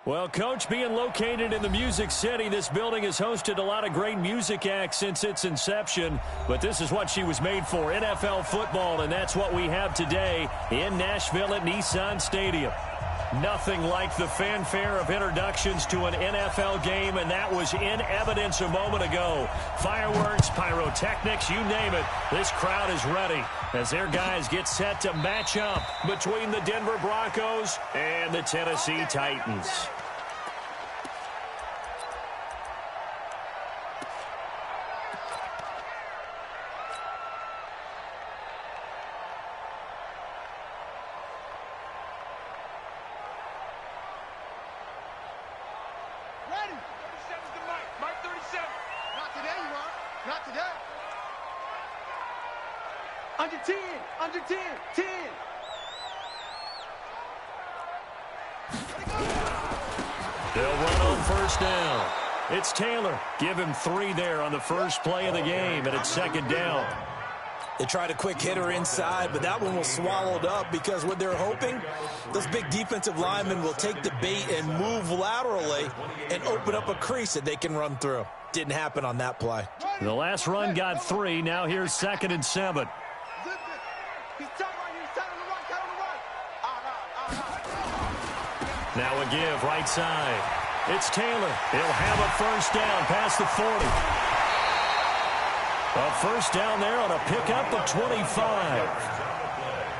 Well, Coach, being located in the Music City, this building has hosted a lot of great music acts since its inception. But this is what she was made for, NFL football, and that's what we have today in Nashville at Nissan Stadium. Nothing like the fanfare of introductions to an NFL game, and that was in evidence a moment ago. Fireworks, pyrotechnics, you name it. This crowd is ready as their guys get set to match up between the Denver Broncos and the Tennessee Titans. Under 10, 10. They'll run on first down. It's Taylor. Give him 3 there on the first play of the game, and it's second down. They tried a quick hitter inside, but that one was swallowed up because what they're hoping, those big defensive linemen will take the bait and move laterally and open up a crease that they can run through. Didn't happen on that play. The last run got 3. Now here's 2nd and 7. Now a give, right side. It's Taylor. He'll have a first down past the 40. A first down there on a pickup of 25.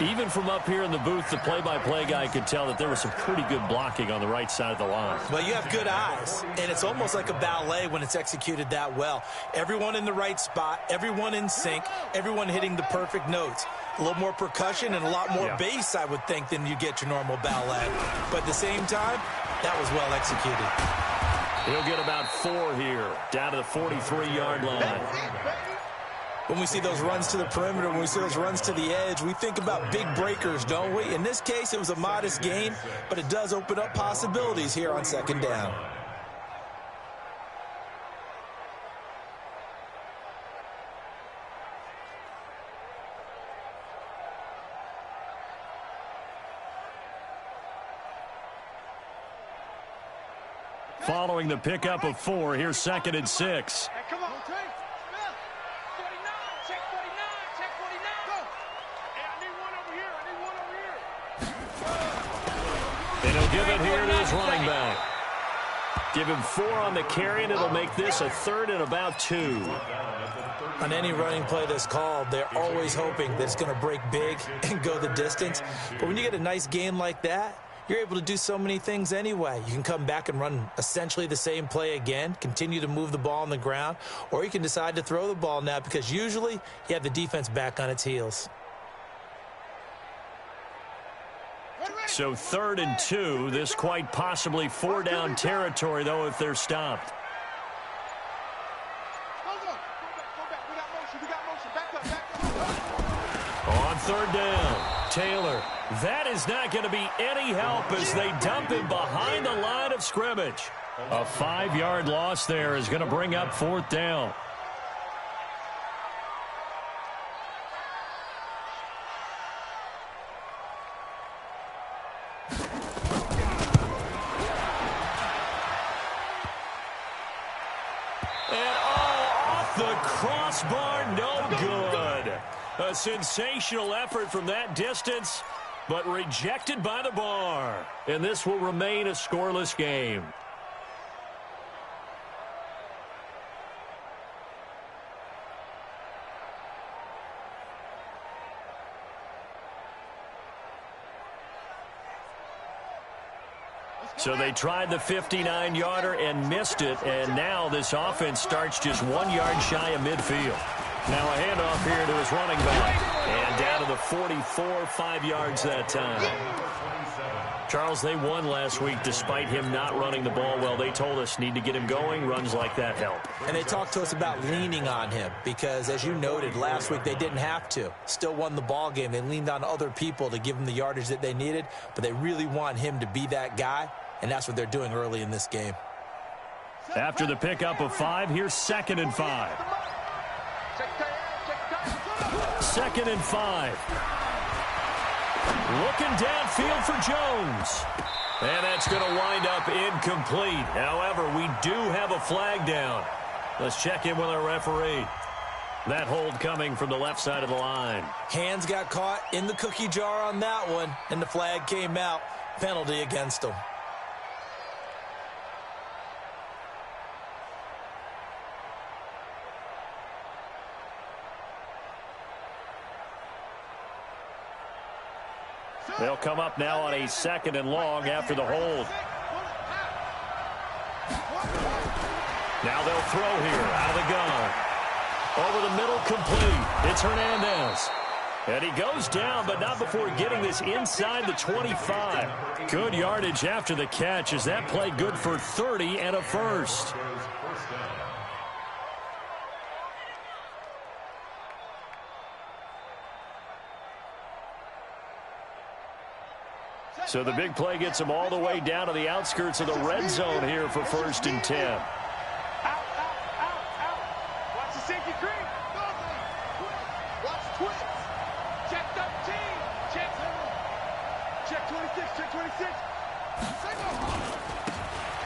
Even from up here in the booth, the play-by-play guy could tell that there was some pretty good blocking on the right side of the line. Well, you have good eyes, and it's almost like a ballet when it's executed that well. Everyone in the right spot, everyone in sync, everyone hitting the perfect notes. A little more percussion and a lot more bass, I would think, than you get your normal ballet. But at the same time, that was well executed. He'll get about 4 here, down to the 43-yard line. When we see those runs to the perimeter, when we see those runs to the edge, we think about big breakers, don't we? In this case, it was a modest gain, but it does open up possibilities here on second down. Following the pickup of 4, here's 2nd and 6. Hey, come on, Trey. 49, check 49, check 49. Go. Hey, I need one over here. And he'll give it here to his running back. Give him 4 on the carry, and it'll make this a 3rd and about 2. On any running play that's called, they're always hoping that it's going to break big and go the distance. But when you get a nice game like that, you're able to do so many things anyway. You can come back and run essentially the same play again, continue to move the ball on the ground, or you can decide to throw the ball now because usually you have the defense back on its heels. So 3rd and 2, this quite possibly 4-down territory, though, if they're stopped. On 3rd down, Taylor. That is not going to be any help as they dump him behind the line of scrimmage. A 5-yard loss there is going to bring up 4th down. And off the crossbar, no good. A sensational effort from that distance, but rejected by the bar. And this will remain a scoreless game. So they tried the 59-yarder and missed it, and now this offense starts just 1 yard shy of midfield. Now a handoff here to his running back, and down to the 44, 5 yards that time. Charles, they won last week despite him not running the ball well. They told us need to get him going. Runs like that help. And they talked to us about leaning on him because, as you noted, last week they didn't have to. Still won the ball game. They leaned on other people to give them the yardage that they needed, but they really want him to be that guy, and that's what they're doing early in this game. After the pickup of 5, here's 2nd and 5. 2nd and 5. Looking downfield for Jones. And that's going to wind up incomplete. However, we do have a flag down. Let's check in with our referee. That hold coming from the left side of the line. Hands got caught in the cookie jar on that one, and the flag came out. Penalty against him. They'll come up now on a 2nd and long after the hold. Now they'll throw here out of the gun. Over the middle, complete. It's Hernandez. And he goes down, but not before getting this inside the 25. Good yardage after the catch as that play good for 30 and a first. So the big play gets him all the way down to the outskirts of the red zone here for 1st and 10. Out. Watch the safety creep. Watch twitch. Check 13. Check 26. Check 26.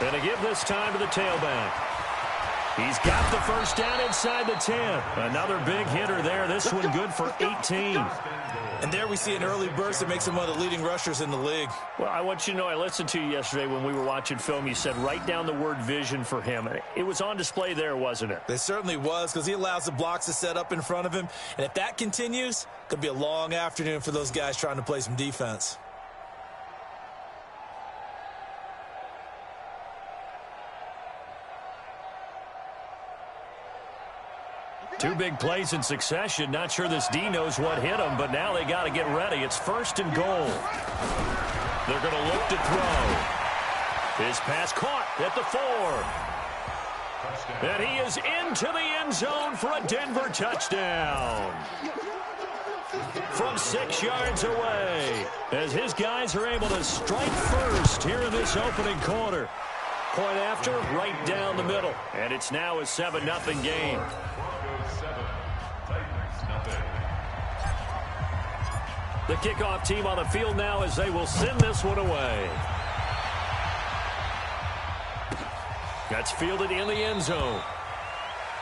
And to give this time to the tailback. He's got the first down inside the 10. Another big hitter there. This one good for 18. And there we see an early burst that makes him one of the leading rushers in the league. Well, I want you to know, I listened to you yesterday when we were watching film. You said write down the word vision for him. It was on display there, wasn't it? It certainly was, because he allows the blocks to set up in front of him. And if that continues, it could be a long afternoon for those guys trying to play some defense. Two big plays in succession. Not sure this D knows what hit him, but now they got to get ready. It's 1st and goal. They're going to look to throw. His pass caught at the 4. And he is into the end zone for a Denver touchdown. From 6 yards away, as his guys are able to strike first here in this opening quarter. Point after, right down the middle. And it's now a 7-0 game. The kickoff team on the field now as they will send this one away. That's fielded in the end zone.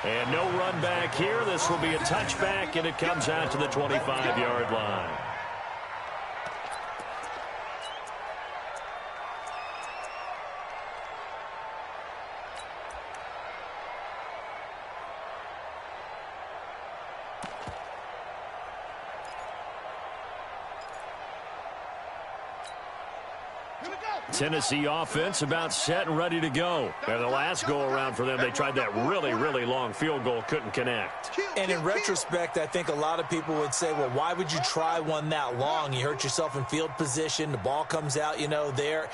And no run back here. This will be a touchback, and it comes out to the 25-yard line. Tennessee offense about set and ready to go. And the last go-around for them, they tried that really, really long field goal, couldn't connect. And in retrospect, I think a lot of people would say, well, why would you try one that long? You hurt yourself in field position. The ball comes out, there.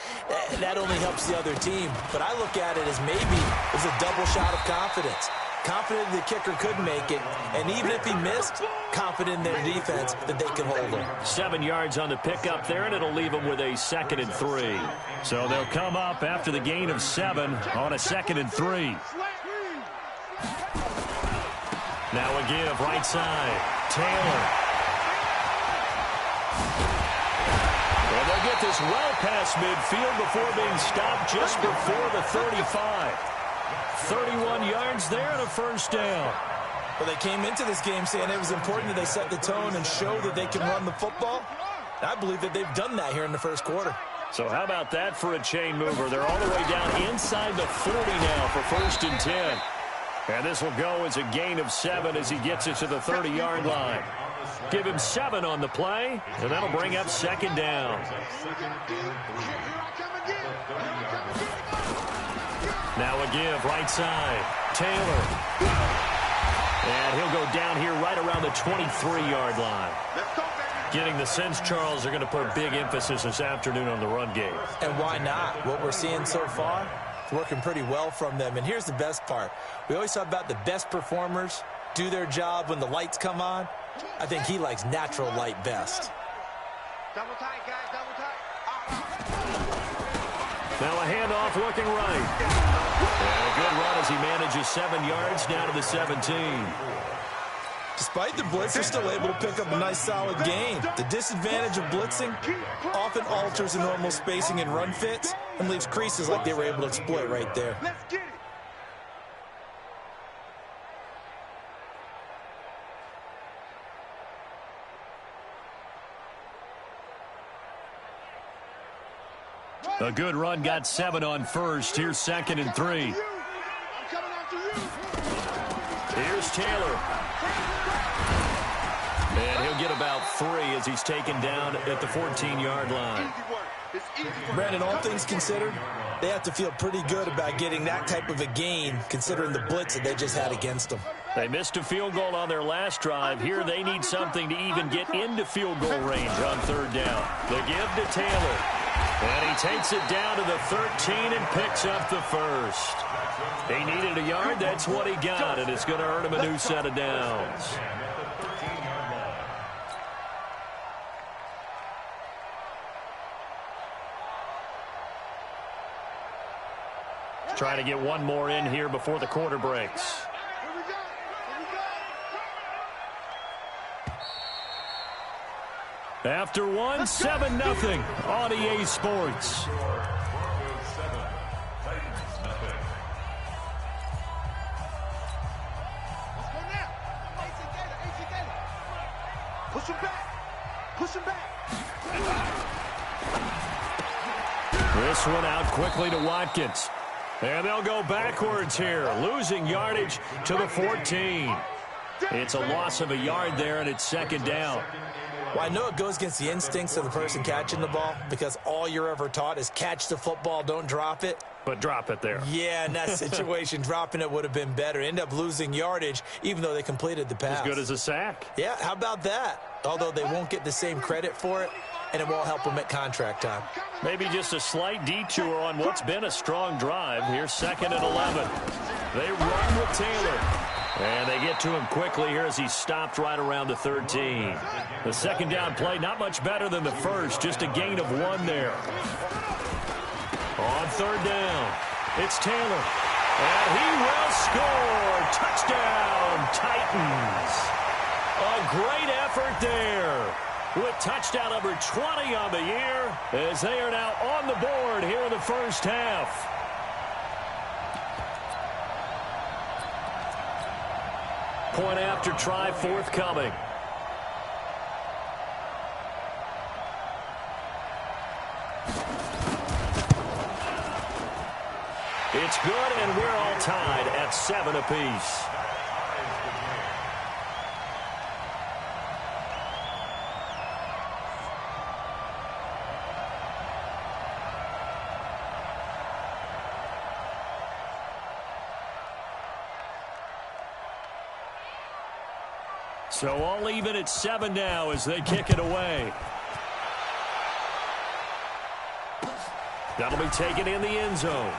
That only helps the other team. But I look at it as maybe it's a double shot of confidence. Confident the kicker could make it, and even if he missed, confident in their defense that they can hold him. 7 yards on the pickup there, and it'll leave them with a 2nd and 3. So they'll come up after the gain of 7 on a 2nd and 3. Now a give right side. Taylor. And they'll get this well past midfield before being stopped just before the 35. 31 yards there and a first down. Well, they came into this game saying it was important that they set the tone and show that they can run the football. I believe that they've done that here in the first quarter. So how about that for a chain mover? They're all the way down inside the 40 now for 1st and 10. And this will go as a gain of 7 as he gets it to the 30-yard line. Give him 7 on the play, and that'll bring up 2nd down. Now a give, right side. Taylor. And he'll go down here right around the 23-yard line. Getting the sense, Charles, they're going to put a big emphasis this afternoon on the run game. And why not? What we're seeing so far, it's working pretty well from them. And here's the best part. We always talk about the best performers do their job when the lights come on. I think he likes natural light best. Double tight, guys, double tight. Now a handoff looking right. And a good run as he manages 7 yards down to the 17. Despite the blitz, they're still able to pick up a nice solid gain. The disadvantage of blitzing often alters the normal spacing and run fits and leaves creases like they were able to exploit right there. Let's get it. A good run got 7 on first. Here's 2nd and 3. I'm coming after you. Here's Taylor. And he'll get about 3 as he's taken down at the 14-yard line. Easy work. It's easy work. Brandon, all things considered, they have to feel pretty good about getting that type of a gain, considering the blitz that they just had against them. They missed a field goal on their last drive. Here they need something to even get into field goal range on 3rd down. The give to Taylor. And he takes it down to the 13 and picks up the first. He needed a yard. That's what he got, and it's going to earn him a new set of downs. Trying to get one more in here before the quarter breaks. Here we go. After one, 7-0 on EA Sports. Let's go now. Push him back. Push him back. This one out quickly to Watkins. And they'll go backwards here, losing yardage to the 14. It's a loss of a yard there, and it's 2nd down. Well, I know it goes against the instincts of the person catching the ball because all you're ever taught is catch the football, don't drop it. But drop it there. Yeah, in that situation, dropping it would have been better. End up losing yardage, even though they completed the pass. As good as a sack. Yeah, how about that? Although they won't get the same credit for it, and it won't help them at contract time. Maybe just a slight detour on what's been a strong drive. Here's 2nd and 11. They run with Taylor. And they get to him quickly here as he's stopped right around the 13. The 2nd down play, not much better than the first, just a gain of 1 there. On 3rd down, it's Taylor. And he will score. Touchdown, Titans. A great effort there with touchdown number 20 on the year as they are now on the board here in the first half. Point after try forthcoming. It's good, and we're all tied at 7 apiece. So all even at 7 now as they kick it away. That'll be taken in the end zone.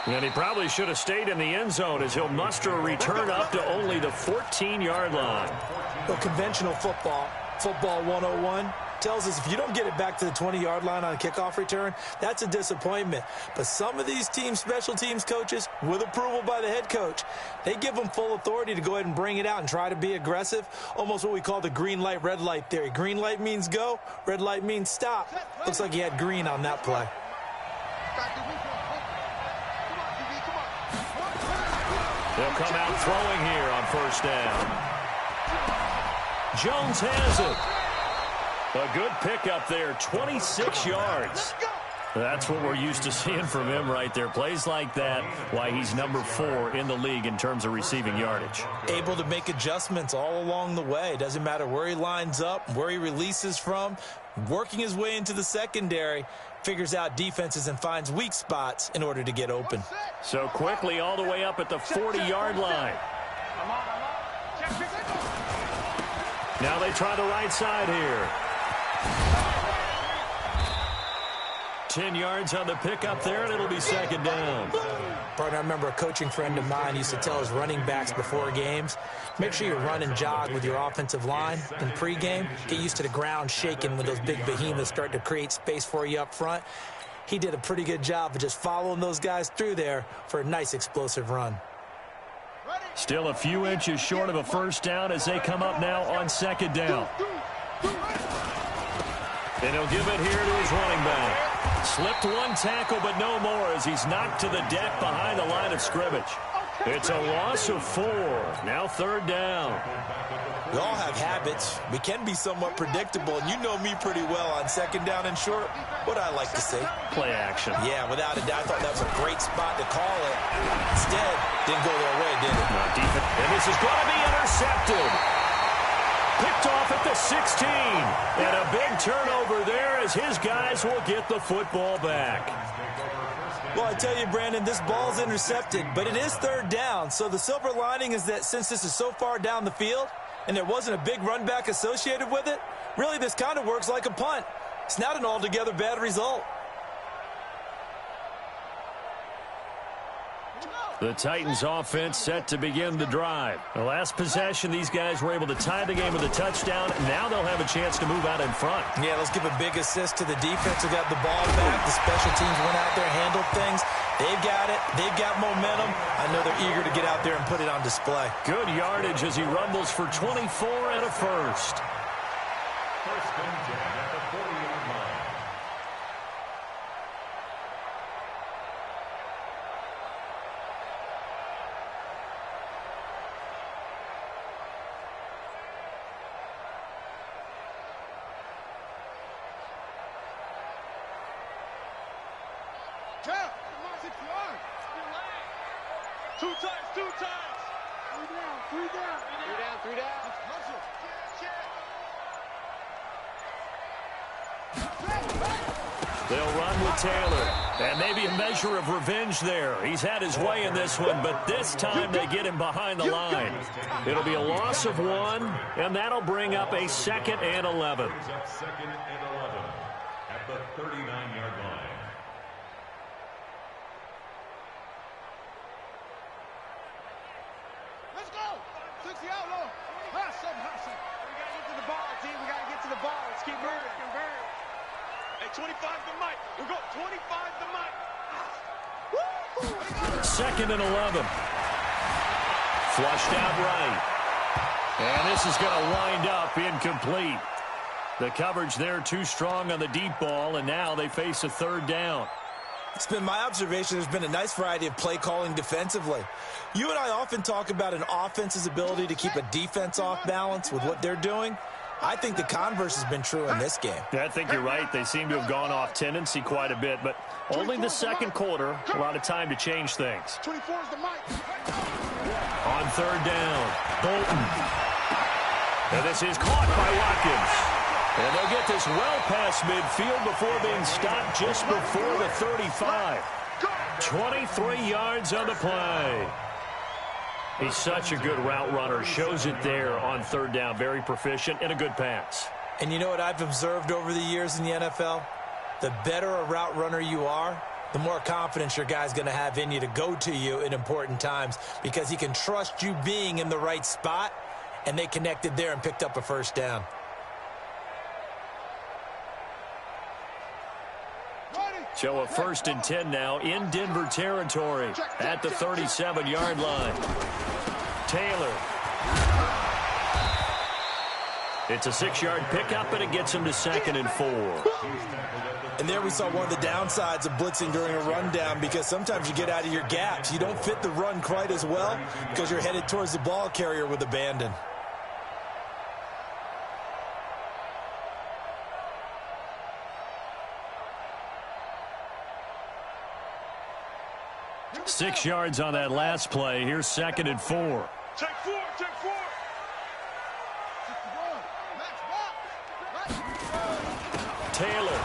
And he probably should have stayed in the end zone as he'll muster a return up to only the 14-yard line. Well, conventional football 101, tells us if you don't get it back to the 20-yard line on a kickoff return, that's a disappointment. But some of these teams, special teams coaches, with approval by the head coach, they give them full authority to go ahead and bring it out and try to be aggressive, almost what we call the green light, red light theory. Green light means go, red light means stop. Looks like he had green on that play. They'll come out throwing here on 1st down. Jones has it. A good pickup there, 26 yards. That's what we're used to seeing from him right there. Plays like that, why he's number 4 in the league in terms of receiving yardage. Able to make adjustments all along the way. Doesn't matter where he lines up, where he releases from. Working his way into the secondary, figures out defenses and finds weak spots in order to get open. So quickly all the way up at the 40-yard line. Now they try the right side here. 10 yards on the pickup there, and it'll be 2nd down. Partner, I remember a coaching friend of mine used to tell his running backs before games, make sure you run and jog with your offensive line in pregame. Get used to the ground shaking when those big behemoths start to create space for you up front. He did a pretty good job of just following those guys through there for a nice explosive run. Still a few inches short of a first down as they come up now on second down. And he'll give it here to his running back. Slipped one tackle, but no more as he's knocked to the deck behind the line of scrimmage. It's a loss of 4. Now third down. We all have habits. We can be somewhat predictable, and you know me pretty well on second down and short. What I like to say? Play action. Yeah, without a doubt. I thought that was a great spot to call it. Instead, didn't go their way, did it? Not deep. And this is going to be intercepted. Picked off at the 16. And a big turnover there as his guys will get the football back. Well, I tell you, Brandon, this ball's intercepted, but it is third down. So the silver lining is that since this is so far down the field and there wasn't a big run back associated with it, really this kind of works like a punt. It's not an altogether bad result. The Titans offense set to begin the drive. The last possession, these guys were able to tie the game with a touchdown. Now they'll have a chance to move out in front. Yeah, let's give a big assist to the defense who got the ball back. The special teams went out there, handled things. They've got it. They've got momentum. I know they're eager to get out there and put it on display. Good yardage as he rumbles for 24 and a first. First and 10 at the 40-yard line. Two times. Three down. They'll run with Taylor. And maybe a measure of revenge there. He's had his way in this one, but this time they get him behind the line. It'll be a loss of 1, and that'll bring up a 2nd and 11. Second and 11 at the 39-yard line. Let's go. 60 out low. Hustle. We got to get to the ball, team. We got to get to the ball. Let's keep moving. Hey, 25 to Mike. We go 25 to Mike. 2nd and 11. Flushed out right. And this is going to wind up incomplete. The coverage there too strong on the deep ball, and now they face a third down. It's been my observation there's been a nice variety of play calling defensively. You and I often talk about an offense's ability to keep a defense off balance with what they're doing. I think the converse has been true in this game. Yeah, I think you're right. They seem to have gone off tendency quite a bit, but only the second quarter, a lot of time to change things. 24 is the mic. On third down, Bolton. And this is caught by Watkins. And they'll get this well past midfield before being stopped just before the 35. 23 yards on the play. He's such a good route runner. Shows it there on third down. Very proficient and a good pass. And you know what I've observed over the years in the NFL? The better a route runner you are, the more confidence your guy's going to have in you to go to you in important times because he can trust you being in the right spot, and they connected there and picked up a first down. So a 1st and 10 now in Denver territory at the 37-yard line. Taylor. It's a 6-yard pickup, and it gets him to 2nd and 4. And there we saw one of the downsides of blitzing during a rundown because sometimes you get out of your gaps. You don't fit the run quite as well because you're headed towards the ball carrier with abandon. Six yards on that last play. Here's 2nd and 4. Check 4. Taylor.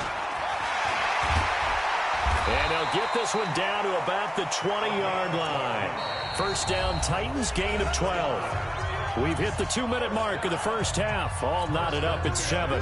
And they'll get this one down to about the 20-yard line. First down, Titans, gain of 12. We've hit the 2-minute mark of the first half. All knotted up at 7.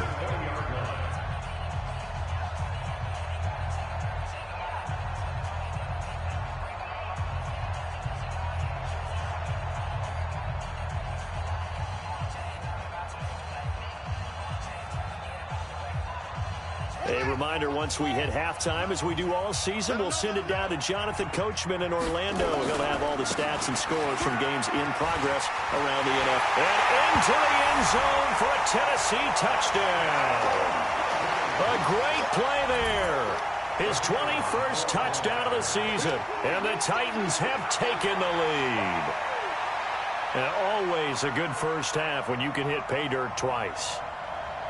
reminder, once we hit halftime, as we do all season, we'll send it down to Jonathan Coachman in Orlando. He'll have all the stats and scores from games in progress around the NFL. And into the end zone for a Tennessee touchdown. A great play there. His 21st touchdown of the season. And the Titans have taken the lead. And always a good first half when you can hit pay dirt twice.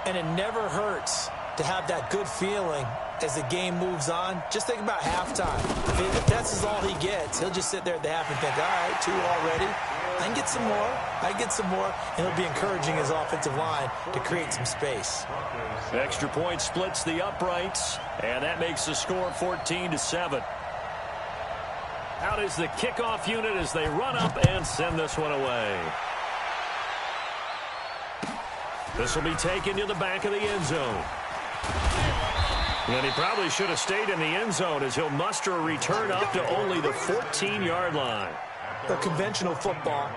And it never hurts to have that good feeling as the game moves on. Just think about halftime. If that's all he gets, he'll just sit there at the half and think, all right, 2 already. I can get some more. I can get some more. And he'll be encouraging his offensive line to create some space. Extra point splits the uprights, and that makes the score 14-7. Out is the kickoff unit as they run up and send this one away. This will be taken to the back of the end zone. And he probably should have stayed in the end zone as he'll muster a return up to only the 14-yard line. The conventional football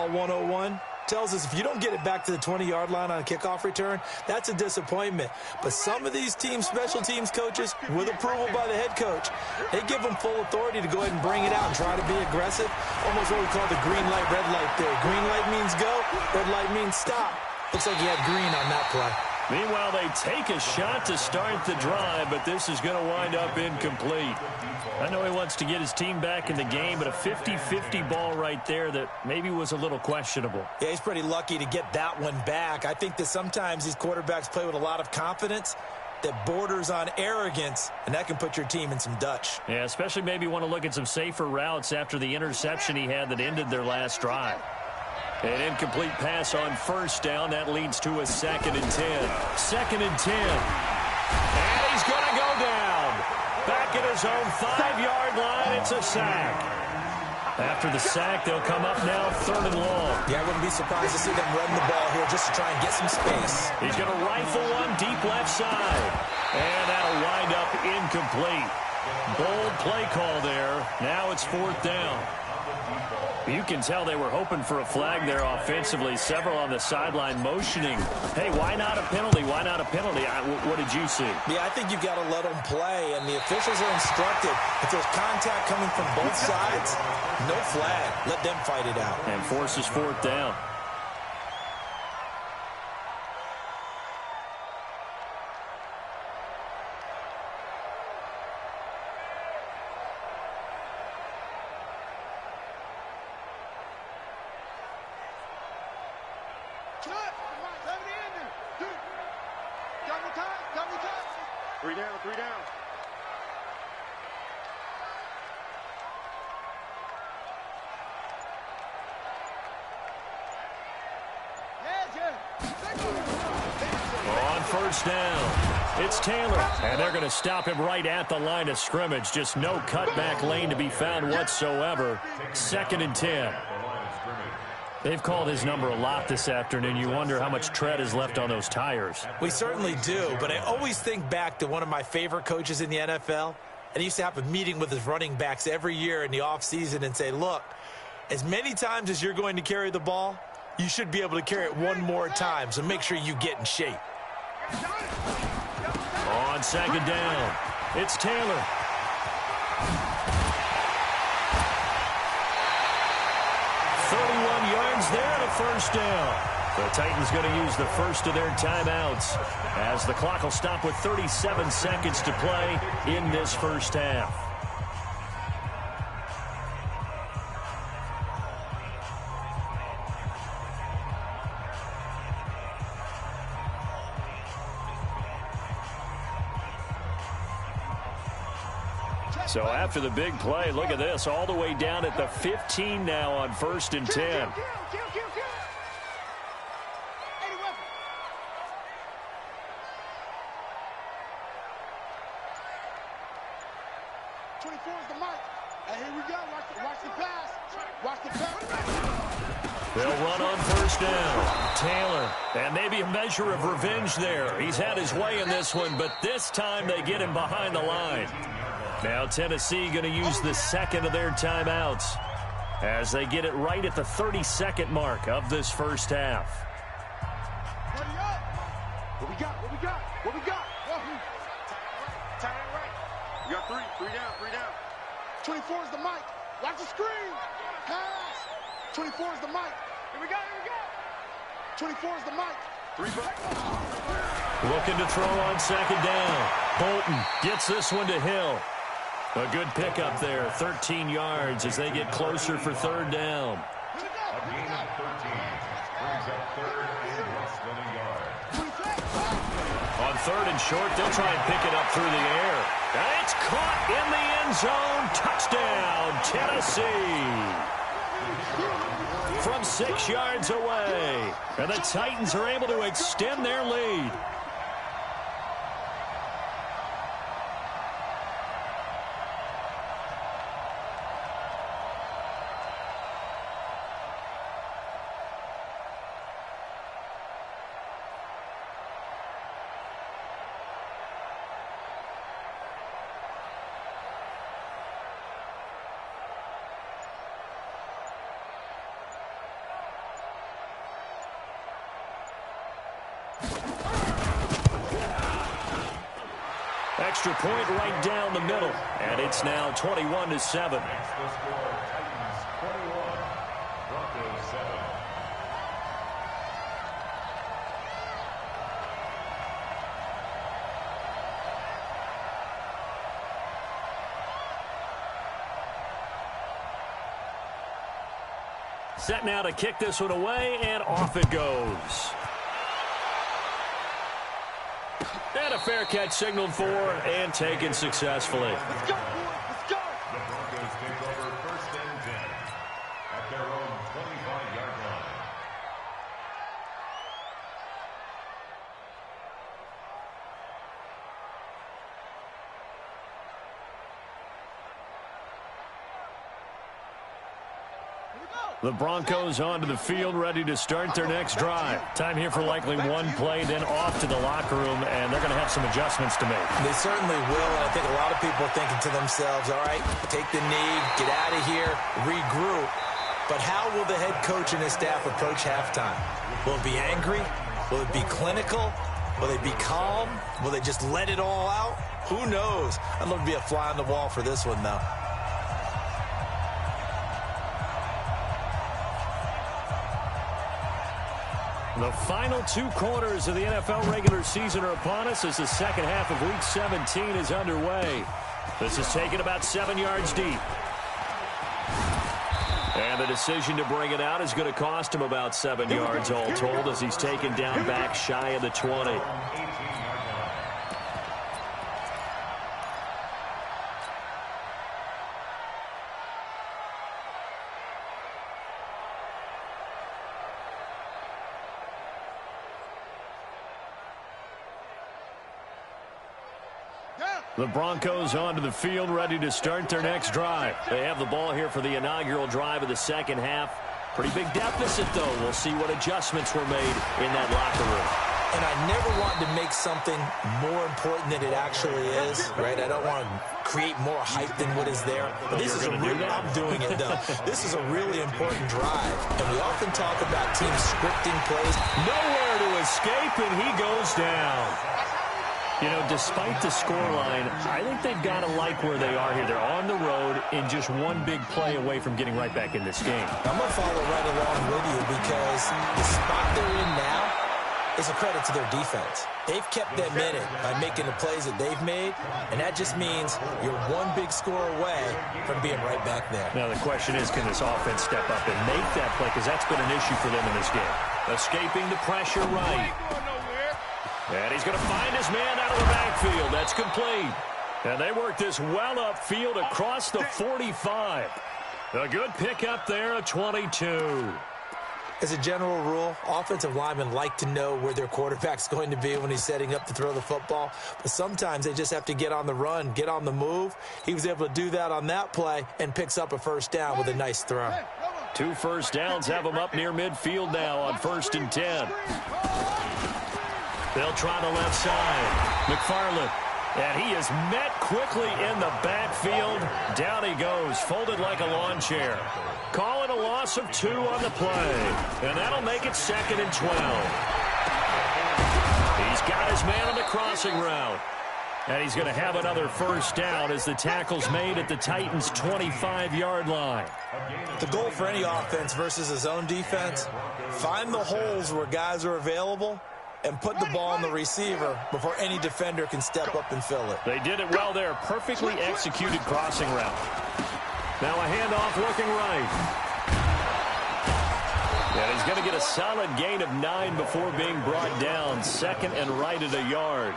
101, tells us if you don't get it back to the 20-yard line on a kickoff return, that's a disappointment. But some of these special teams coaches, with approval by the head coach, they give them full authority to go ahead and bring it out and try to be aggressive. Almost what we call the green light, red light theory. Green light means go, red light means stop. Looks like he had green on that play. Meanwhile, they take a shot to start the drive, but this is going to wind up incomplete. I know he wants to get his team back in the game, but a 50-50 ball right there that maybe was a little questionable. Yeah, he's pretty lucky to get that one back. I think that sometimes these quarterbacks play with a lot of confidence that borders on arrogance, and that can put your team in some Dutch. Yeah, especially maybe want to look at some safer routes after the interception he had that ended their last drive. An incomplete pass on first down. That leads to a 2nd and 10. 2nd and 10. And he's going to go down. Back at his own 5-yard line. It's a sack. After the sack, they'll come up now 3rd and long. Yeah, I wouldn't be surprised to see them run the ball here just to try and get some space. He's going to rifle one deep left side. And that'll wind up incomplete. Bold play call there. Now it's 4th down. You can tell they were hoping for a flag there offensively. Several on the sideline motioning. Hey, why not a penalty? Why not a penalty? What did you see? Yeah, I think you've got to let them play, and the officials are instructed. If there's contact coming from both sides, no flag. Let them fight it out. And forces 4th down. Three down. On first down, it's Taylor. And they're going to stop him right at the line of scrimmage. Just no cutback lane to be found whatsoever. 2nd and 10. They've called his number a lot this afternoon. You wonder how much tread is left on those tires. We certainly do, but I always think back to one of my favorite coaches in the NFL. And he used to have a meeting with his running backs every year in the offseason and say, look, as many times as you're going to carry the ball, you should be able to carry it one more time, so make sure you get in shape. On 2nd down, it's Taylor. There at a first down. The Titans going to use the first of their timeouts as the clock will stop with 37 seconds to play in this first half. So after the big play, look at this, all the way down at the 15 now on 1st and 10. They'll run on first down. Taylor, and maybe a measure of revenge there. He's had his way in this one, but this time they get him behind the line. Now Tennessee going to use the 2nd of their timeouts as they get it right at the 32nd mark of this first half. What we got? Three down. 24 is the mic. Watch the screen. Pass. 24 is the mic. Here we go. 24 is the mic. Looking to throw on second down. Bolton gets this one to Hill. A good pickup there, 13 yards as they get closer for third down. A gain of 13 brings up third and less than a yard. On third and short, they'll try and pick it up through the air. And it's caught in the end zone. Touchdown, Tennessee. From 6 yards away. And the Titans are able to extend their lead. Extra point right down the middle, and it's now 21-7. Makes the score Titans 21, Broncos 7. Set now to kick this one away, and off it goes. And a fair catch signaled for and taken successfully. Let's go. The Broncos take over first and 10 at their own 25-yard line. The Broncos onto the field, ready to start their next drive. Time here for likely one play, then off to the locker room, and they're going to have some adjustments to make. They certainly will, and I think a lot of people are thinking to themselves, all right, take the knee, get out of here, regroup. But how will the head coach and his staff approach halftime? Will it be angry? Will it be clinical? Will they be calm? Will they just let it all out? Who knows? I'd love to be a fly on the wall for this one, though. The final 2 quarters of the NFL regular season are upon us as the second half of Week 17 is underway. This is taken about 7 yards deep. And the decision to bring it out is going to cost him about 7 yards all told as he's taken down back shy of the 20. The Broncos onto the field, ready to start their next drive. They have the ball here for the inaugural drive of the second half. Pretty big deficit, though. We'll see what adjustments were made in that locker room. And I never want to make something more important than it actually is, right? I don't want to create more hype than what is there. But this is a really, I'm doing it, though. This is a really important drive. And we often talk about teams scripting plays. Nowhere to escape, and he goes down. You know, despite the scoreline, I think they've got to like where they are here. They're on the road and just one big play away from getting right back in this game. I'm going to follow right along with you because the spot they're in now is a credit to their defense. They've kept them in it by making the plays that they've made, and that just means you're one big score away from being right back there. Now, the question is, can this offense step up and make that play? Because that's been an issue for them in this game. Escaping the pressure right. And he's going to find his man out of the backfield. That's complete. And they work this well upfield across the 45. A good pickup there of 22. As a general rule, offensive linemen like to know where their quarterback's going to be when he's setting up to throw the football. But sometimes they just have to get on the run, get on the move. He was able to do that on that play and picks up a first down with a nice throw. 2 first downs have him up near midfield now on 1st and 10. They'll try the left side. McFarland. And he is met quickly in the backfield. Down he goes, folded like a lawn chair. Calling a loss of 2 on the play. And that'll make it 2nd and 12. He's got his man on the crossing route. And he's going to have another first down as the tackle's made at the Titans' 25-yard line. The goal for any offense versus his own defense, find the holes where guys are available and put the ball on the receiver before any defender can step up and fill it. They did it well there. Perfectly executed crossing route. Now a handoff looking right. And he's going to get a solid gain of 9 before being brought down. Second and right at a yard.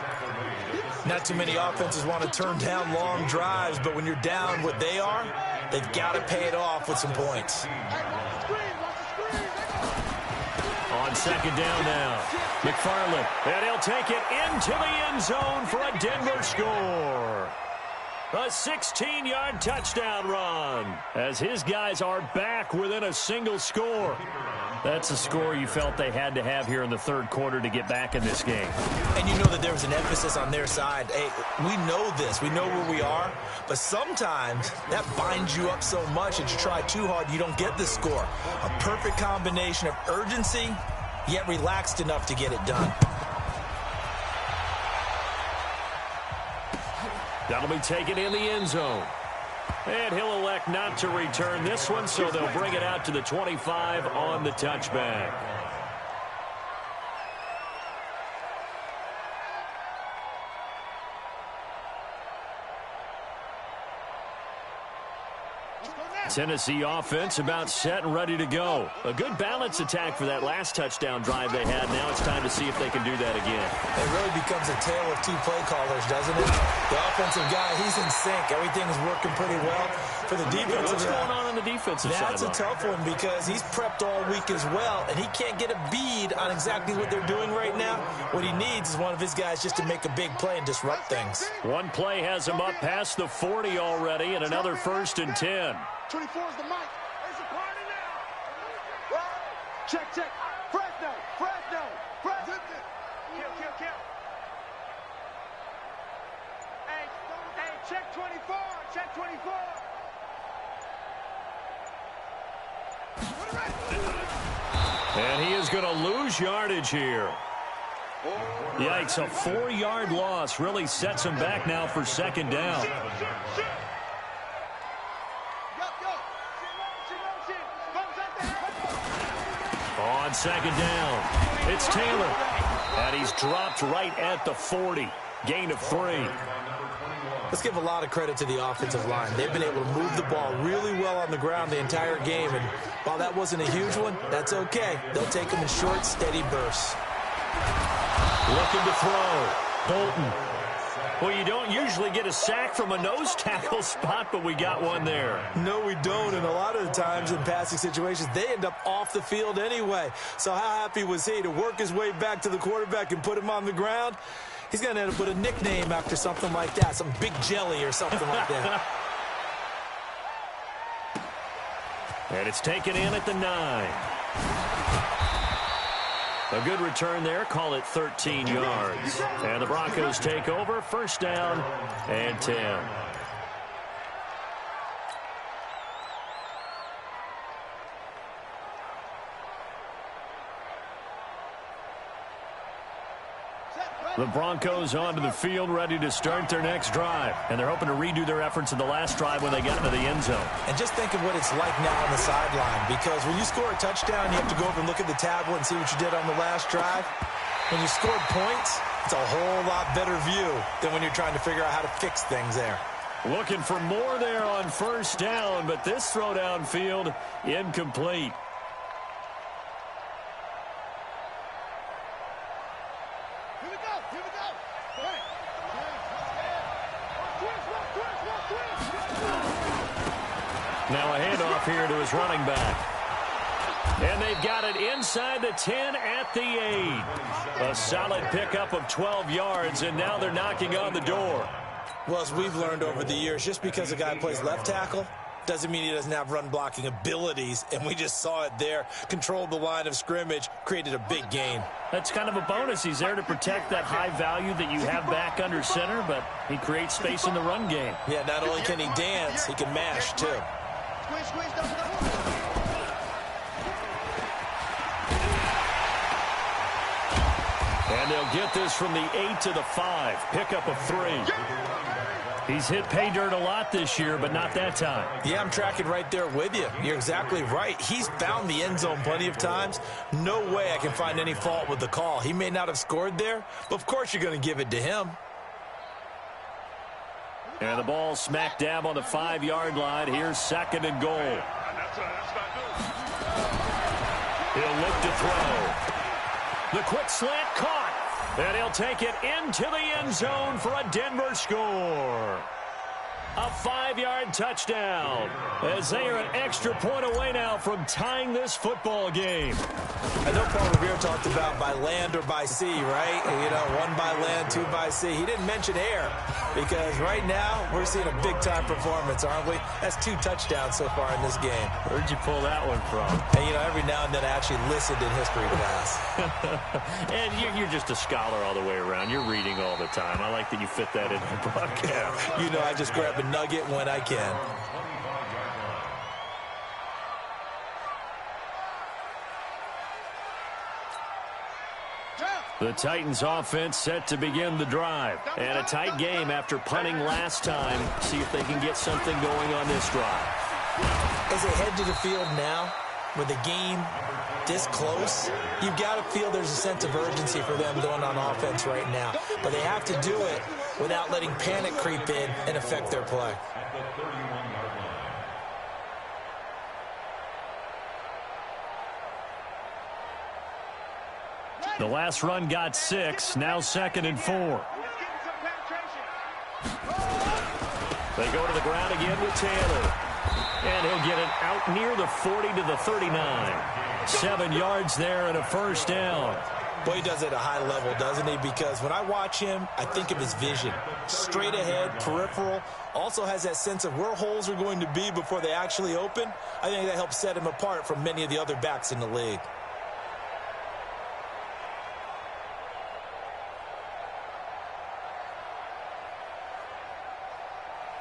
Not too many offenses want to turn down long drives, but when you're down what they are, they've got to pay it off with some points. On second down now, McFarland. And he'll take it into the end zone for a Denver score. A 16-yard touchdown run as his guys are back within a single score. That's a score you felt they had to have here in the third quarter to get back in this game. And you know that there was an emphasis on their side. Hey, we know this. We know where we are. But sometimes that binds you up so much that you try too hard, you don't get the score. A perfect combination of urgency, yet relaxed enough to get it done. That'll be taken in the end zone. And he'll elect not to return this one, so they'll bring it out to the 25 on the touchback. Tennessee offense about set and ready to go. A good balance attack for that last touchdown drive they had. Now it's time to see if they can do that again. It really becomes a tale of two play callers, doesn't it? The offensive guy, he's in sync. Everything's working pretty well. For the defensive What's going on the defensive side? That's a tough one because he's prepped all week as well, and he can't get a bead on exactly what they're doing right now. What he needs is one of his guys just to make a big play and disrupt things. One play has him up past the 40 already, and another 1st and 10. 24 is the mic. It's a party now. Check, check. Fresno. Kill. Hey, check 24. Check 24. And he is going to lose yardage here. Yikes, a 4-yard loss really sets him back now for second down. On second down, it's Taylor. And he's dropped right at the 40. Gain of 3. Let's give a lot of credit to the offensive line. They've been able to move the ball really well on the ground the entire game. And while that wasn't a huge one, that's okay. They'll take them in short, steady bursts. Looking to throw. Bolton. Well, you don't usually get a sack from a nose tackle spot, but we got one there. No, we don't. And a lot of the times in passing situations, they end up off the field anyway. So how happy was he to work his way back to the quarterback and put him on the ground? He's going to end up with a nickname after something like that, some Big Jelly or something like that. And it's taken in at the 9. A good return there. Call it 13 yards. And the Broncos take over. 1st down and 10. The Broncos onto the field, ready to start their next drive. And they're hoping to redo their efforts in the last drive when they got into the end zone. And just think of what it's like now on the sideline. Because when you score a touchdown, you have to go over and look at the tablet and see what you did on the last drive. When you scored points, it's a whole lot better view than when you're trying to figure out how to fix things there. Looking for more there on 1st down, but this throw downfield incomplete. Now a handoff here to his running back. And they've got it inside the 10 at the 8. A solid pickup of 12 yards, and now they're knocking on the door. Well, as we've learned over the years, just because a guy plays left tackle doesn't mean he doesn't have run-blocking abilities, and we just saw it there. Controlled the line of scrimmage, created a big gain. That's kind of a bonus. He's there to protect that high value that you have back under center, but he creates space in the run game. Yeah, not only can he dance, he can mash, too. And they'll get this from the 8 to the 5. Pickup of 3. He's hit pay dirt a lot this year, but not that time. Yeah, I'm tracking right there with you. You're exactly right. He's found the end zone plenty of times. No way I can find any fault with the call. He may not have scored there, but of course you're going to give it to him. And the ball smack dab on the 5-yard line. Here's 2nd and goal. He'll look to throw. The quick slant caught. And he'll take it into the end zone for a Denver score. A 5-yard touchdown, as they are an extra point away now from tying this football game. I know Paul Revere talked about by land or by sea, right? You know, 1 by land, 2 by sea. He didn't mention air, because right now we're seeing a big-time performance, aren't we? That's 2 touchdowns so far in this game. Where'd you pull that one from? And, you know, every now and then I actually listened in history class. And you're just a scholar all the way around. You're reading all the time. I like that you fit that in the broadcast. You know, I just grab a nugget when I can. The Titans offense set to begin the drive. And a tight game after punting last time. See if they can get something going on this drive. As they head to the field now, with the game this close, you've got to feel there's a sense of urgency for them going on offense right now. But they have to do it without letting panic creep in and affect their play. The last run got 6, now 2nd and 4. They go to the ground again with Taylor. And he'll get it out near the 40 to the 39. 7 yards there and a first down. Boy, he does it at a high level, doesn't he? Because when I watch him, I think of his vision. Straight ahead, peripheral. Also has that sense of where holes are going to be before they actually open. I think that helps set him apart from many of the other backs in the league.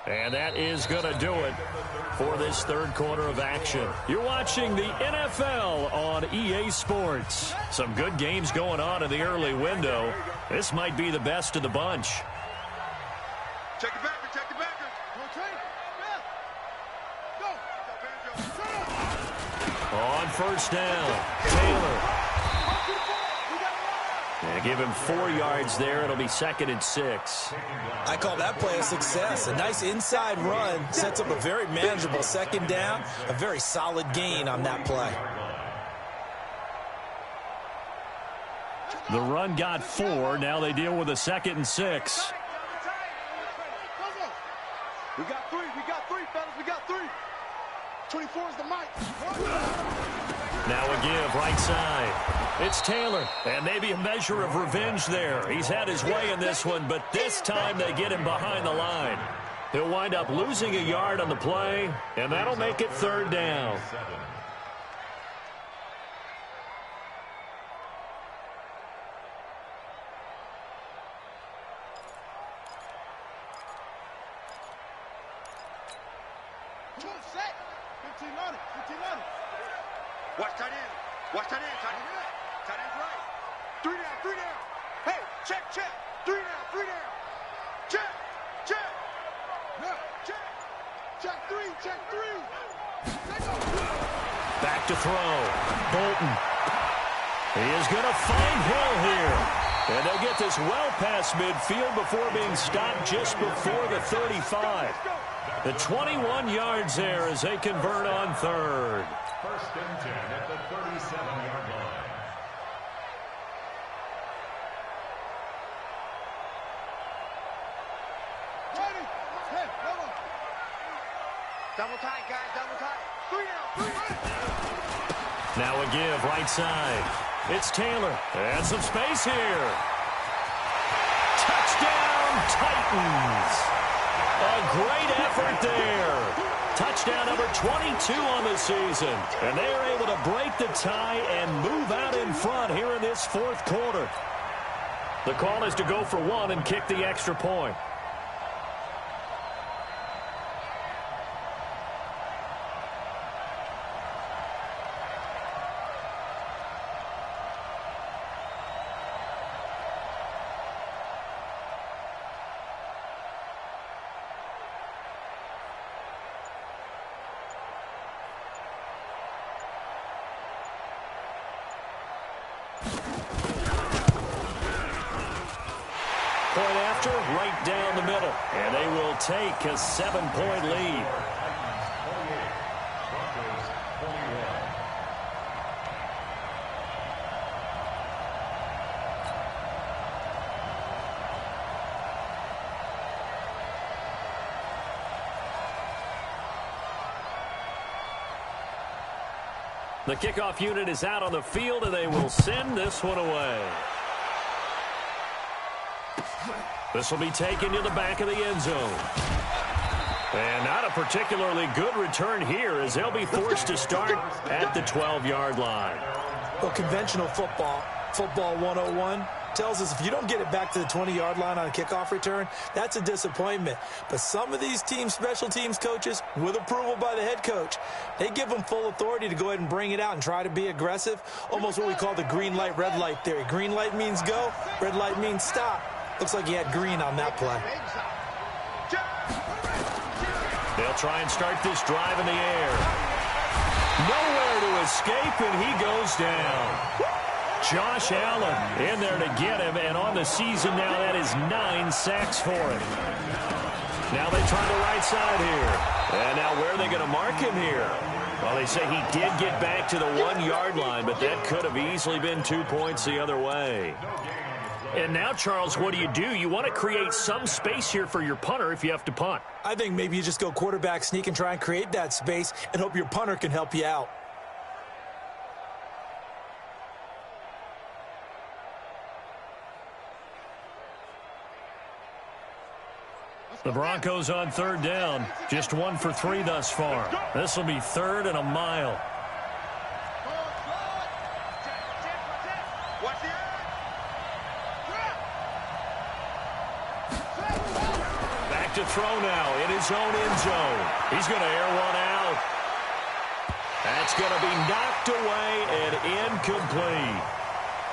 And that is going to do it for this 3rd quarter of action. You're watching the NFL on EA Sports. Some good games going on in the early window. This might be the best of the bunch. Check it back, check it back. Go. On first down, Taylor. And give him 4 yards there. It'll be 2nd and 6. I call that play a success. A nice inside run sets up a very manageable 2nd down. A very solid gain on that play. The run got 4. Now they deal with a 2nd and 6. We got 3, fellas. We got 3. 24 is the mic. Now a give right side. It's Taylor, and maybe a measure of revenge there. He's had his way in this one, but this time they get him behind the line. He'll wind up losing a yard on the play, and that'll make it 3rd down. Watch tight end. Watch tight end. Tight end. Tight end's right. 3 down. 3 down. Hey, check. 3 down. 3 down. Check. No, check. Check 3. Check 3. Back to throw. Bolton. He is going to find Hill here. And they'll get this well past midfield before being stopped just before the 35. The 21 yards there as they convert on 3rd. 1st and 10 at the 37-yard line. Double tight, guys. Double tight. 3 down. Now a give right side. It's Taylor. And some space here. Touchdown, Titans. A great effort there. Touchdown number 22 on the season. And they are able to break the tie and move out in front here in this 4th quarter. The call is to go for 1 and kick the extra point. after, right down the middle. And they will take a 7-point lead. The kickoff unit is out on the field, and they will send this one away. This will be taken to the back of the end zone. And not a particularly good return here, as they'll be forced to start at the 12-yard line. Well, conventional football 101, tells us if you don't get it back to the 20-yard line on a kickoff return, that's a disappointment. But some of these teams, special teams coaches, with approval by the head coach, they give them full authority to go ahead and bring it out and try to be aggressive, almost what we call the green light, red light theory. Green light means go, red light means stop. Looks like he had green on that play. They'll try and start this drive in the air. Nowhere to escape, and he goes down. Josh Allen in there to get him, and on the season now, that is 9 sacks for him. Now they try the right side here. And now where are they going to mark him here? Well, they say he did get back to the 1-yard line, but that could have easily been 2 points the other way. And now, Charles, what do? You want to create some space here for your punter if you have to punt. I think maybe you just go quarterback sneak and try and create that space and hope your punter can help you out. The Broncos on 3rd down. Just 1 for 3 thus far. This will be 3rd and a mile. Back to throw now in his own end zone. He's going to air one out. That's going to be knocked away and incomplete.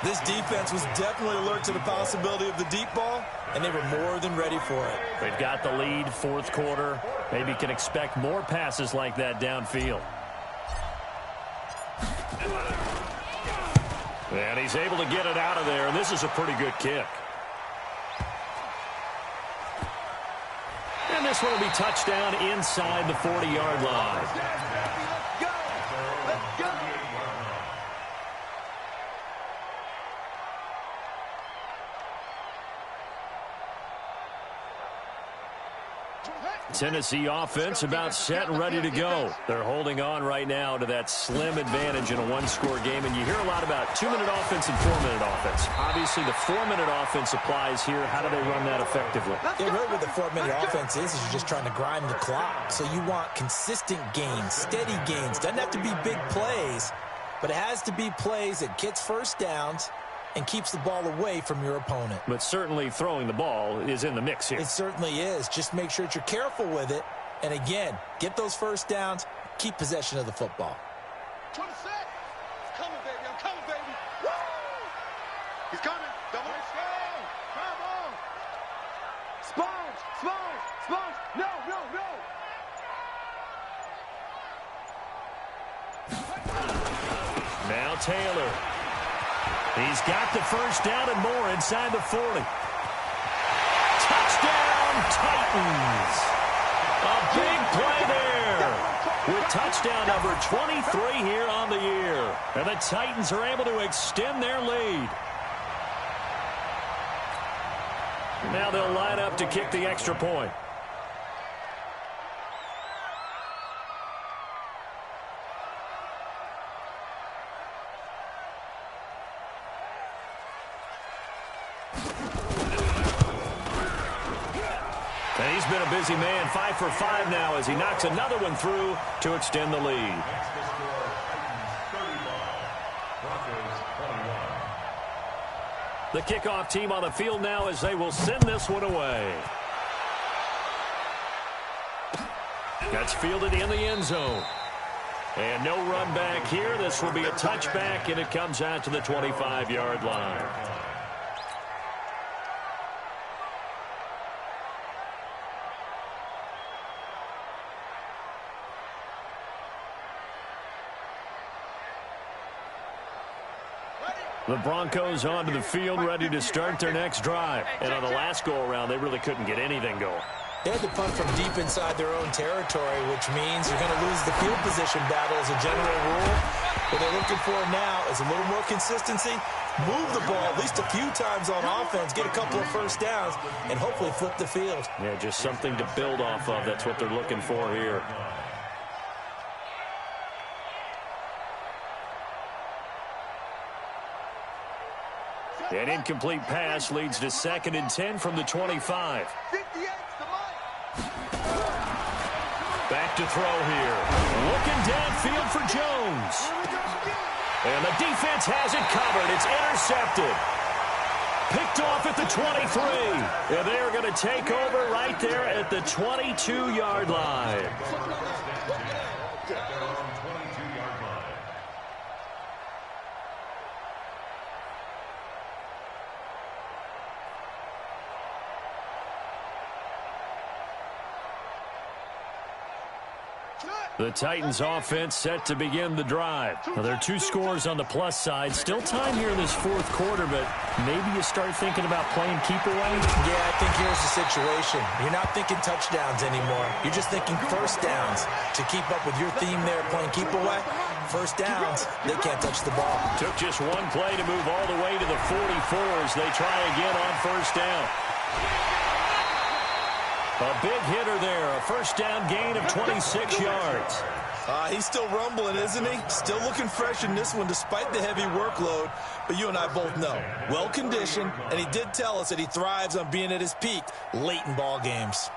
This defense was definitely alert to the possibility of the deep ball, and they were more than ready for it. They've got the lead, 4th quarter. Maybe can expect more passes like that downfield. And he's able to get it out of there, and this is a pretty good kick. And this one will be touchdown inside the 40-yard line. Tennessee offense about set and ready to go. They're holding on right now to that slim advantage in a 1-score game. And you hear a lot about 2-minute offense and 4-minute offense. Obviously, the 4-minute offense applies here. How do they run that effectively? Yeah, really what the 4-minute offense is you're just trying to grind the clock. So you want consistent gains, steady gains. Doesn't have to be big plays, but it has to be plays that gets first downs and keeps the ball away from your opponent. But certainly throwing the ball is in the mix here. It certainly is. Just make sure that you're careful with it. And again, get those first downs, keep possession of the football. 26. It's coming, baby. I'm coming, baby. Woo! He's coming. Double. Let's go. Come on. Sponge. Sponge. Sponge. No, no, no. Now Taylor. He's got the first down and more inside the 40. Touchdown, Titans. A big play there with touchdown number 23 here on the year. And the Titans are able to extend their lead. Now they'll line up to kick the extra point. And he's been a busy man, 5 for 5 now as he knocks another one through to extend the lead. The kickoff team on the field now as they will send this one away. That's fielded in the end zone. And no run back here. This will be a touchback, and it comes out to the 25-yard line. Ready? The Broncos onto the field, ready to start their next drive. And on the last go-around, they really couldn't get anything going. They had to punt from deep inside their own territory, which means you're going to lose the field position battle as a general rule. What they're looking for now is a little more consistency, move the ball at least a few times on offense, get a couple of first downs, and hopefully flip the field. Yeah, just something to build off of. That's what they're looking for here. An incomplete pass leads to 2nd and 10 from the 25. Back to throw here. Looking downfield for Jones. And the defense has it covered. It's intercepted. Picked off at the 23. And they're going to take over right there at the 22-yard line. The Titans offense set to begin the drive. Now, there are 2 scores on the plus side. Still time here in this 4th quarter, but maybe you start thinking about playing keep away? Yeah, I think here's the situation. You're not thinking touchdowns anymore. You're just thinking first downs. To keep up with your theme there, playing keep away, first downs, they can't touch the ball. Took just one play to move all the way to the 44s. They try again on first down. A big hitter there, a first down gain of 26 yards. He's still rumbling, isn't he? Still looking fresh in this one despite the heavy workload. But you and I both know, well-conditioned, and he did tell us that he thrives on being at his peak late in ball games.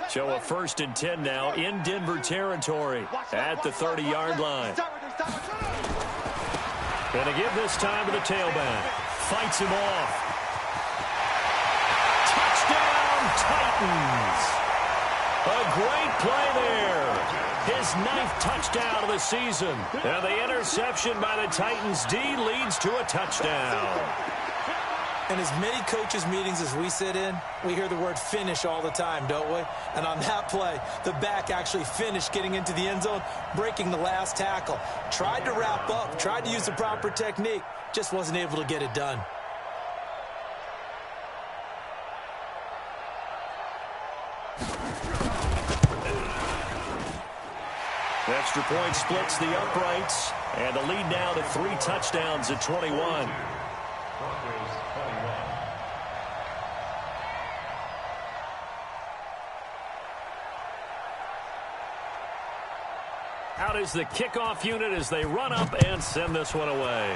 So a 1st and 10 now in Denver territory at the 30-yard line. Going to give this time to the tailback. Fights him off. Touchdown, Titans. A great play there. His 9th touchdown of the season. And the interception by the Titans D leads to a touchdown. In as many coaches' meetings as we sit in, we hear the word finish all the time, don't we? And on that play, the back actually finished getting into the end zone, breaking the last tackle. Tried to wrap up, tried to use the proper technique, just wasn't able to get it done. Extra point splits the uprights, and the lead now to 3 touchdowns at 21. Out is the kickoff unit as they run up and send this one away.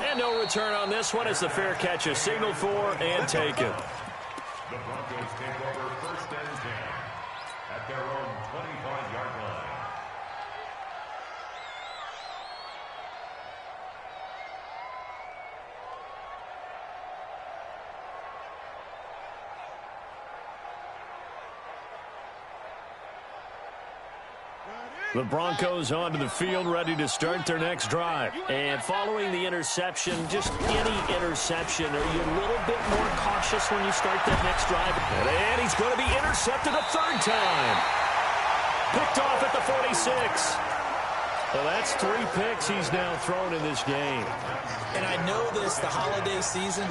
And no return on this one as the fair catch is signaled for and taken. The Broncos take over 1st and 10 at their own 25-yard line. The Broncos onto the field, ready to start their next drive. And following the interception, just any interception, are you a little bit more cautious when you start that next drive? And he's going to be intercepted a 3rd time. Picked off at the 46. Well, that's 3 picks he's now thrown in this game. And I know this, the holiday season,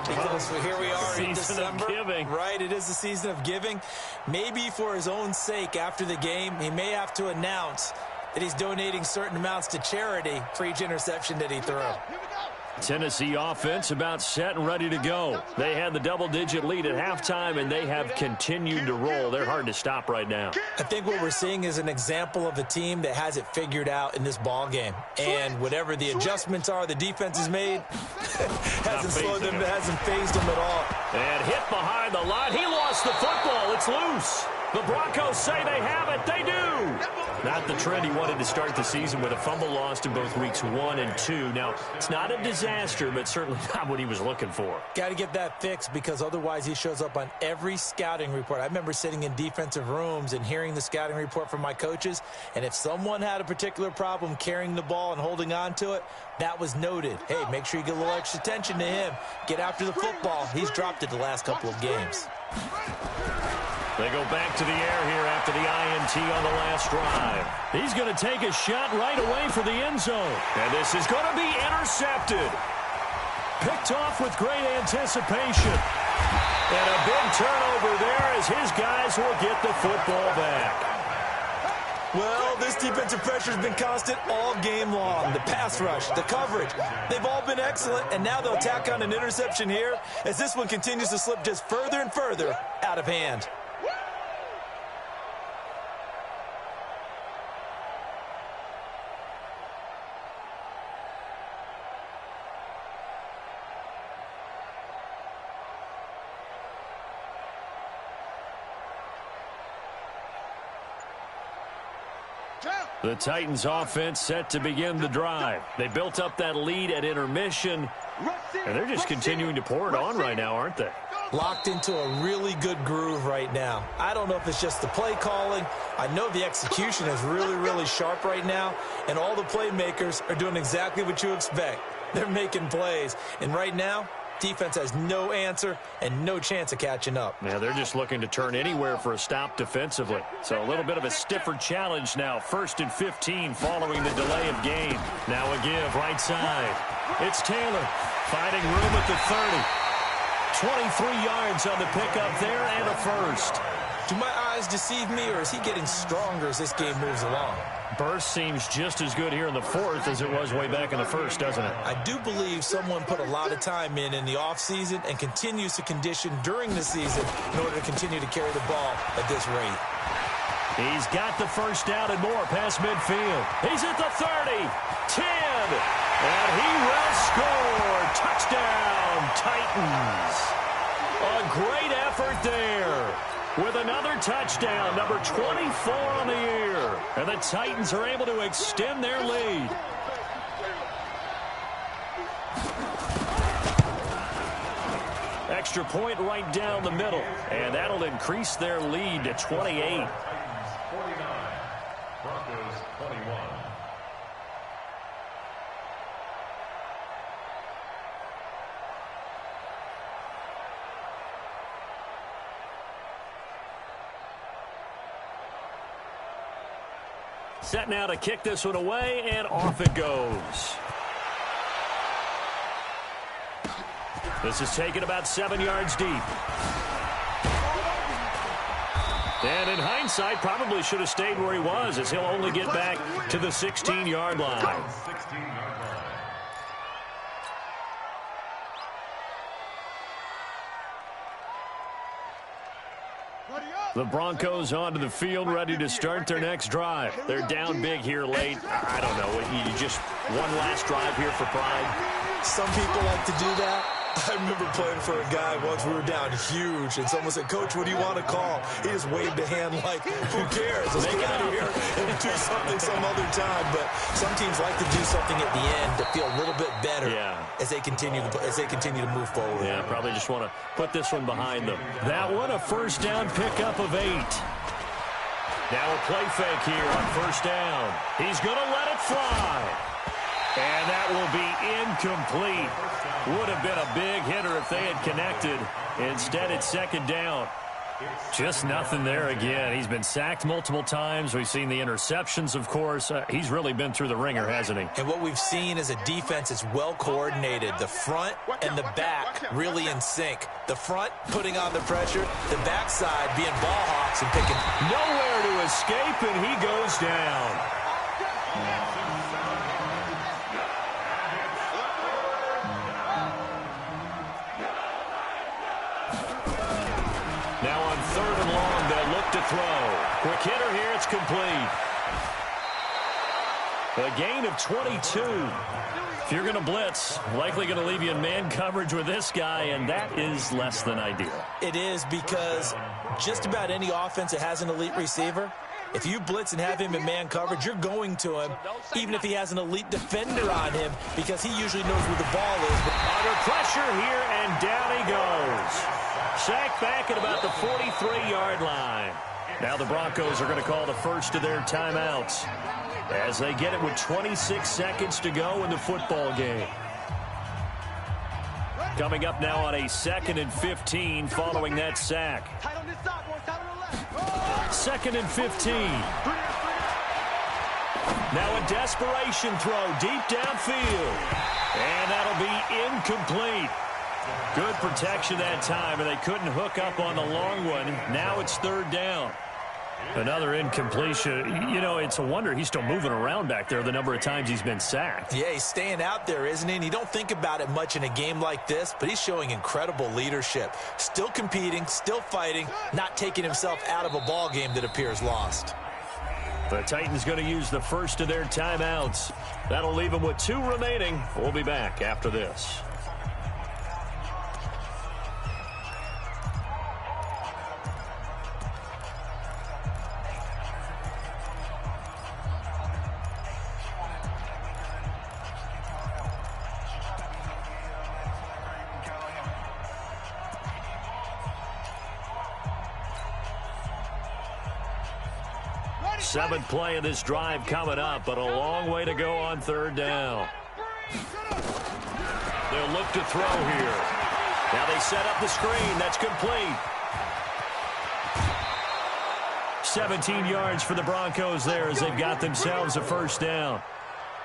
because here we are in December. Season of giving. Right, it is the season of giving. Maybe for his own sake after the game, he may have to announce that he's donating certain amounts to charity for each interception that he threw. Tennessee offense about set and ready to go. They had the double-digit lead at halftime, and they have continued to roll. They're hard to stop right now. I think what we're seeing is an example of a team that has it figured out in this ball game. And whatever the adjustments are the defense has made, hasn't slowed them, hasn't phased them at all. And hit behind the line. He lost the football. It's loose. The Broncos say they have it. They do. Not the trend he wanted to start the season with a fumble lost in both weeks 1 and 2. Now, it's not a disaster, but certainly not what he was looking for. Got to get that fixed because otherwise he shows up on every scouting report. I remember sitting in defensive rooms and hearing the scouting report from my coaches, and if someone had a particular problem carrying the ball and holding on to it, that was noted. Hey, make sure you get a little extra attention to him. Get after the football. He's dropped it the last couple of games. They go back to the air here after the INT on the last drive. He's going to take a shot right away for the end zone. And this is going to be intercepted. Picked off with great anticipation. And a big turnover there as his guys will get the football back. Well, this defensive pressure has been constant all game long. The pass rush, the coverage, they've all been excellent, and now they'll tack on an interception here as this one continues to slip just further and further out of hand. The Titans offense set to begin the drive. They built up that lead at intermission, and they're just continuing to pour it on right now, aren't they? Locked into a really good groove right now. I don't know if it's just the play calling. I know the execution is really, really sharp right now, and all the playmakers are doing exactly what you expect. They're making plays, and right now, defense has no answer and no chance of catching up. Yeah, they're just looking to turn anywhere for a stop defensively. So a little bit of a stiffer challenge now. 1st and 15 following the delay of game. Now a give right side. It's Taylor finding room at the 30. 23 yards on the pickup there and a first. Do my eyes deceive me, or is he getting stronger as this game moves along? Burst seems just as good here in the 4th as it was way back in the 1st, doesn't it? I do believe someone put a lot of time in the offseason and continues to condition during the season in order to continue to carry the ball at this rate. He's got the first down and more past midfield. He's at the 30, 10, and he will score. Touchdown, Titans. A great effort there. With another touchdown, number 24 on the year. And the Titans are able to extend their lead. Extra point right down the middle. And that'll increase their lead to 28. 49, Broncos 21. Set now to kick this one away, and off it goes. This is taken about 7 yards deep. And in hindsight, probably should have stayed where he was, as he'll only get back to the 16-yard line. 16-yard line. The Broncos onto the field, ready to start their next drive. They're down big here late. I don't know. You just one last drive here for pride. Some people like to do that. I remember playing for a guy once. We were down huge, and someone said, "Coach, what do you want to call?" He just waved a hand like, "Who cares? Let's get out of here and do something some other time." But some teams like to do something at the end to feel a little bit better as they continue to move forward. Yeah, probably just want to put this one behind them. That one, a first down pickup of 8. Now a play fake here on first down. He's going to let it fly. And that will be incomplete. Would have been a big hitter if they had connected. Instead, it's second down. Just nothing there again. He's been sacked multiple times. We've seen the interceptions, of course. He's really been through the ringer, hasn't he? And what we've seen is a defense that's well coordinated. The front and the back really in sync. The front putting on the pressure. The backside being ball hawks and picking. Nowhere to escape, and he goes down. Now on 3rd and long, they'll look to throw. Quick hitter here, it's complete. A gain of 22. If you're going to blitz, likely going to leave you in man coverage with this guy, and that is less than ideal. It is, because just about any offense that has an elite receiver, if you blitz and have him in man coverage, you're going to him, even if he has an elite defender on him, because he usually knows where the ball is. Under pressure here, and down he goes. Sacked back at about the 43-yard line. Now the Broncos are going to call the first of their timeouts as they get it with 26 seconds to go in the football game. Coming up now on a 2nd and 15 following that sack. Tight on this side, boys. Tight on the left. 2nd and 15. Now a desperation throw deep downfield. And that'll be incomplete. Good protection that time, and they couldn't hook up on the long one. Now it's 3rd down. Another incompletion. You know, it's a wonder he's still moving around back there the number of times he's been sacked. Yeah, he's staying out there, isn't he? And you don't think about it much in a game like this, but he's showing incredible leadership. Still competing, still fighting, not taking himself out of a ball game that appears lost. The Titans going to use the first of their timeouts. That'll leave them with 2 remaining. We'll be back after this. Seventh play of this drive coming up, but a long way to go on 3rd down. They'll look to throw here. Now they set up the screen. That's complete. 17 yards for the Broncos there as they've got themselves a 1st down.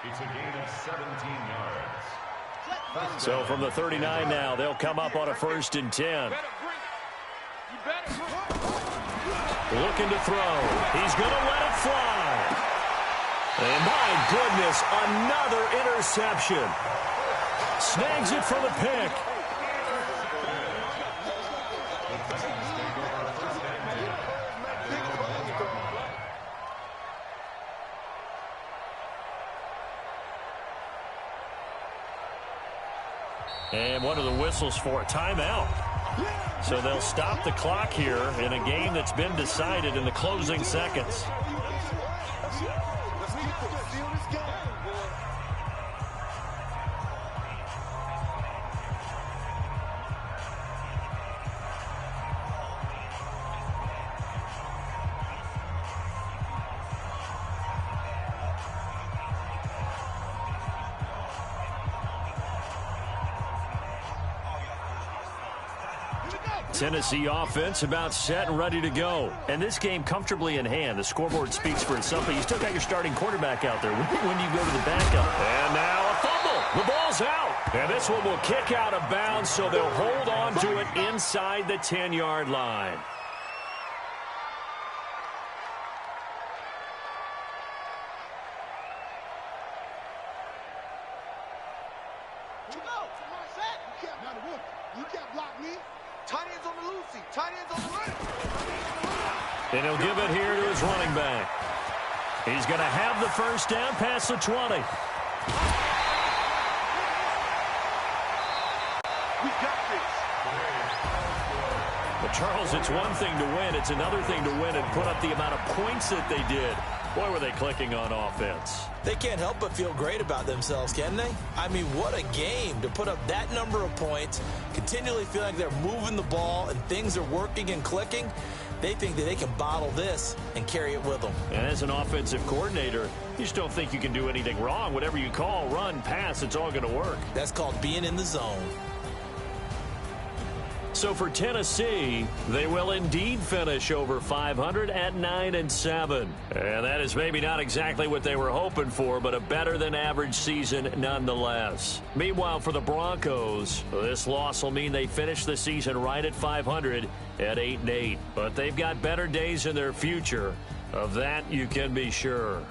It's a gain of 17 yards. So from the 39 now, they'll come up on a 1st and 10. Looking to throw. He's going to let it fly. And my goodness, another interception. Snags it for the pick. And what are the whistles for? A timeout. So they'll stop the clock here in a game that's been decided in the closing seconds. Tennessee offense about set and ready to go. And this game comfortably in hand. The scoreboard speaks for itself, but you still got your starting quarterback out there. When you go to the backup. And now a fumble. The ball's out. And this one will kick out of bounds, so they'll hold on to it inside the 10-yard line. You can't block me. Tight ends on the Lucy. Tight ends on the run. And he'll give it here to his running back. He's going to have the 1st down past the 20. We got this. But Charles, it's one thing to win. It's another thing to win and put up the amount of points that they did. Boy, were they clicking on offense. They can't help but feel great about themselves, can they? I mean, what a game to put up that number of points, continually feel like they're moving the ball and things are working and clicking. They think that they can bottle this and carry it with them. And as an offensive coordinator, you just don't think you can do anything wrong. Whatever you call, run, pass, it's all going to work. That's called being in the zone. So for Tennessee, they will indeed finish over 500 at 9-7. And that is maybe not exactly what they were hoping for, but a better than average season nonetheless. Meanwhile, for the Broncos, this loss will mean they finish the season right at 500 at 8-8. But they've got better days in their future. Of that, you can be sure.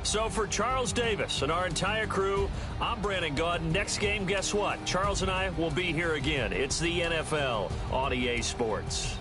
So for Charles Davis and our entire crew, I'm Brandon Gaudin. Next game, guess what? Charles and I will be here again. It's the NFL on EA Sports.